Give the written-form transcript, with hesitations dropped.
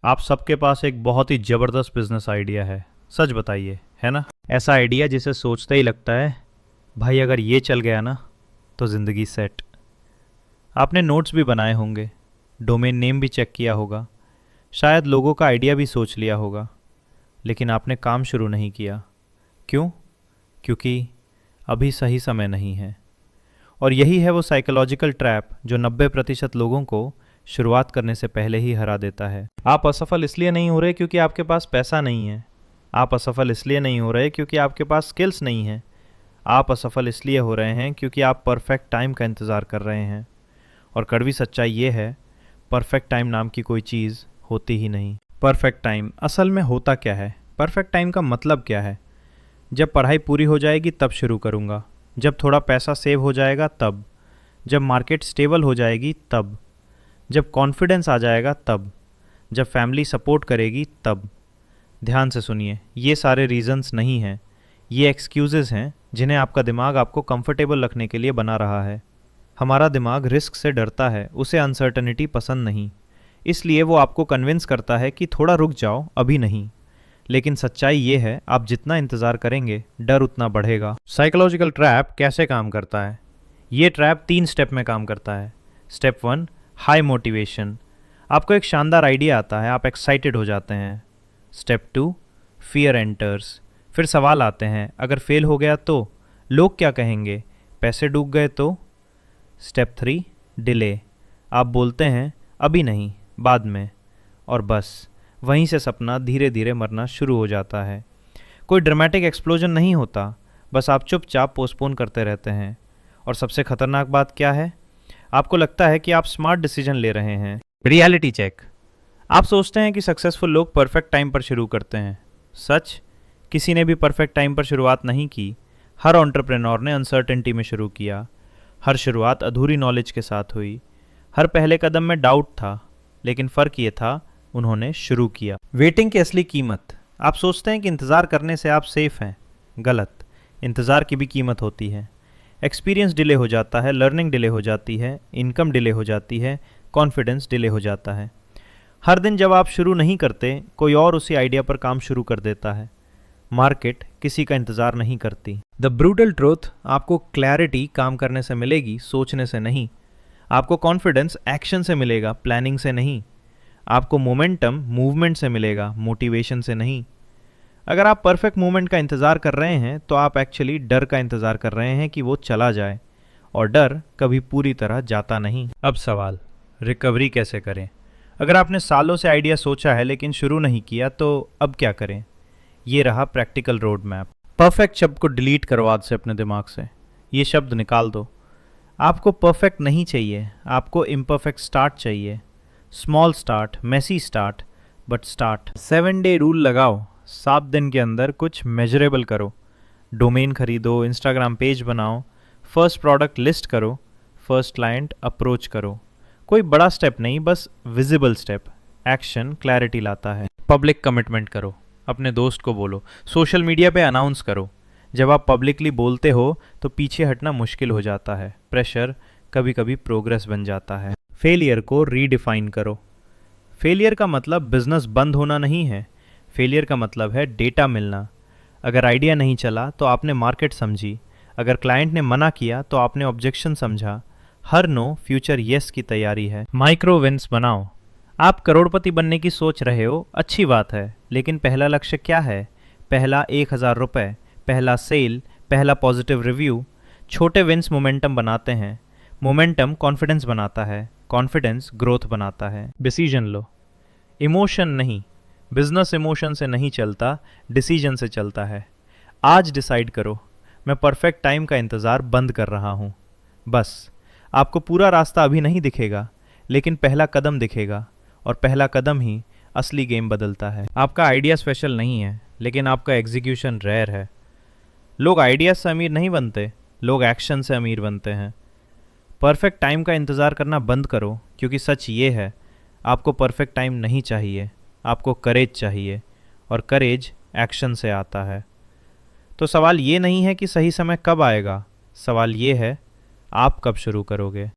आप सबके पास एक बहुत ही ज़बरदस्त बिजनेस आइडिया है। सच बताइए, है ना? ऐसा आइडिया जिसे सोचते ही लगता है भाई अगर ये चल गया ना तो ज़िंदगी सेट। आपने नोट्स भी बनाए होंगे, डोमेन नेम भी चेक किया होगा, शायद लोगों का आइडिया भी सोच लिया होगा, लेकिन आपने काम शुरू नहीं किया। क्यों? क्योंकि अभी सही समय नहीं है। और यही है वो साइकोलॉजिकल ट्रैप जो 90% लोगों को शुरुआत करने से पहले ही हरा देता है। आप असफल इसलिए नहीं हो रहे क्योंकि आपके पास पैसा नहीं है। आप असफल इसलिए नहीं हो रहे क्योंकि आपके पास स्किल्स नहीं है। आप असफल इसलिए हो रहे हैं क्योंकि आप परफेक्ट टाइम का इंतज़ार कर रहे हैं। और कड़वी सच्चाई ये है, परफेक्ट टाइम नाम की कोई चीज़ होती ही नहीं। परफेक्ट टाइम असल में होता क्या है? परफेक्ट टाइम का मतलब क्या है? जब पढ़ाई पूरी हो जाएगी तब शुरू करूँगा, जब थोड़ा पैसा सेव हो जाएगा तब, जब मार्केट स्टेबल हो जाएगी तब, जब कॉन्फिडेंस आ जाएगा तब, जब फैमिली सपोर्ट करेगी तब। ध्यान से सुनिए, ये सारे रीजंस नहीं हैं, ये एक्सक्यूज़ेस हैं जिन्हें आपका दिमाग आपको कंफर्टेबल रखने के लिए बना रहा है। हमारा दिमाग रिस्क से डरता है, उसे अनसर्टनिटी पसंद नहीं, इसलिए वो आपको कन्विंस करता है कि थोड़ा रुक जाओ, अभी नहीं। लेकिन सच्चाई ये है, आप जितना इंतज़ार करेंगे डर उतना बढ़ेगा। साइकोलॉजिकल ट्रैप कैसे काम करता है? ये ट्रैप 3 स्टेप में काम करता है। Step 1, high motivation. आपको एक शानदार आइडिया आता है, आप एक्साइटेड हो जाते हैं। Step 2, fear enters. फिर सवाल आते हैं, अगर फेल हो गया तो? लोग क्या कहेंगे? पैसे डूब गए तो? Step 3, delay. आप बोलते हैं अभी नहीं, बाद में, और बस वहीं से सपना धीरे धीरे मरना शुरू हो जाता है। कोई ड्रामेटिक एक्सप्लोजन नहीं होता, बस आप चुपचाप पोस्टपोन करते रहते हैं। और सबसे खतरनाक बात क्या है? आपको लगता है कि आप स्मार्ट डिसीजन ले रहे हैं। Reality check. आप सोचते हैं कि सक्सेसफुल लोग परफेक्ट टाइम पर शुरू करते हैं। सच? किसी ने भी परफेक्ट टाइम पर शुरुआत नहीं की। हर एंटरप्रेन्योर ने अनसर्टेनिटी में शुरू किया। हर शुरुआत अधूरी नॉलेज के साथ हुई। हर पहले कदम में डाउट था, लेकिन फ़र्क ये था, उन्होंने शुरू किया। वेटिंग की असली कीमत। आप सोचते हैं कि इंतज़ार करने से आप सेफ हैं। गलत। इंतज़ार की भी कीमत होती है। एक्सपीरियंस डिले हो जाता है, लर्निंग डिले हो जाती है, इनकम डिले हो जाती है, कॉन्फिडेंस डिले हो जाता है। हर दिन जब आप शुरू नहीं करते, कोई और उसी आइडिया पर काम शुरू कर देता है। मार्केट किसी का इंतज़ार नहीं करती। द ब्रूटल ट्रूथ, आपको क्लैरिटी काम करने से मिलेगी, सोचने से नहीं। आपको कॉन्फिडेंस एक्शन से मिलेगा, प्लानिंग से नहीं। आपको मोमेंटम मूवमेंट से मिलेगा, मोटिवेशन से नहीं। अगर आप परफेक्ट मूवमेंट का इंतज़ार कर रहे हैं तो आप एक्चुअली डर का इंतज़ार कर रहे हैं कि वो चला जाए, और डर कभी पूरी तरह जाता नहीं। अब सवाल, रिकवरी कैसे करें? अगर आपने सालों से आइडिया सोचा है लेकिन शुरू नहीं किया तो अब क्या करें? ये रहा प्रैक्टिकल रोड मैप। परफेक्ट शब्द को डिलीट करो आज से अपने दिमाग से। ये शब्द निकाल दो। आपको परफेक्ट नहीं चाहिए, आपको इम्परफेक्ट स्टार्ट चाहिए। Small start, messy start, but start. 7 day rule लगाओ। 7 दिन के अंदर कुछ मेजरेबल करो। डोमेन खरीदो, इंस्टाग्राम पेज बनाओ, फर्स्ट प्रोडक्ट लिस्ट करो, फर्स्ट क्लाइंट अप्रोच करो। कोई बड़ा स्टेप नहीं, बस विजिबल स्टेप। एक्शन क्लैरिटी लाता है। पब्लिक कमिटमेंट करो। अपने दोस्त को बोलो, सोशल मीडिया पे अनाउंस करो। जब आप पब्लिकली बोलते हो तो पीछे हटना मुश्किल हो जाता है। प्रेशर कभी कभी प्रोग्रेस बन जाता है। फेलियर को रीडिफाइन करो। फेलियर का मतलब बिजनेस बंद होना नहीं है। फेलियर का मतलब है डेटा मिलना। अगर आइडिया नहीं चला तो आपने मार्केट समझी। अगर क्लाइंट ने मना किया तो आपने ऑब्जेक्शन समझा। हर नो फ्यूचर येस की तैयारी है। माइक्रो विन्स बनाओ। आप करोड़पति बनने की सोच रहे हो, अच्छी बात है, लेकिन पहला लक्ष्य क्या है? पहला 1000 रुपये, पहला सेल, पहला पॉजिटिव रिव्यू। छोटे विन्स मोमेंटम बनाते हैं। मोमेंटम कॉन्फिडेंस बनाता है, कॉन्फिडेंस ग्रोथ बनाता है। डिसीजन लो। इमोशन नहीं, बिजनेस इमोशन से नहीं चलता, डिसीजन से चलता है। आज डिसाइड करो, मैं परफेक्ट टाइम का इंतज़ार बंद कर रहा हूँ। बस। आपको पूरा रास्ता अभी नहीं दिखेगा, लेकिन पहला कदम दिखेगा, और पहला कदम ही असली गेम बदलता है। आपका आइडिया स्पेशल नहीं है, लेकिन आपका एग्जीक्यूशन रेयर है। लोग आइडिया से अमीर नहीं बनते, लोग एक्शन से अमीर बनते हैं। परफेक्ट टाइम का इंतज़ार करना बंद करो, क्योंकि सच ये है, आपको परफेक्ट टाइम नहीं चाहिए, आपको करेज चाहिए, और करेज एक्शन से आता है। तो सवाल ये नहीं है कि सही समय कब आएगा, सवाल ये है, आप कब शुरू करोगे।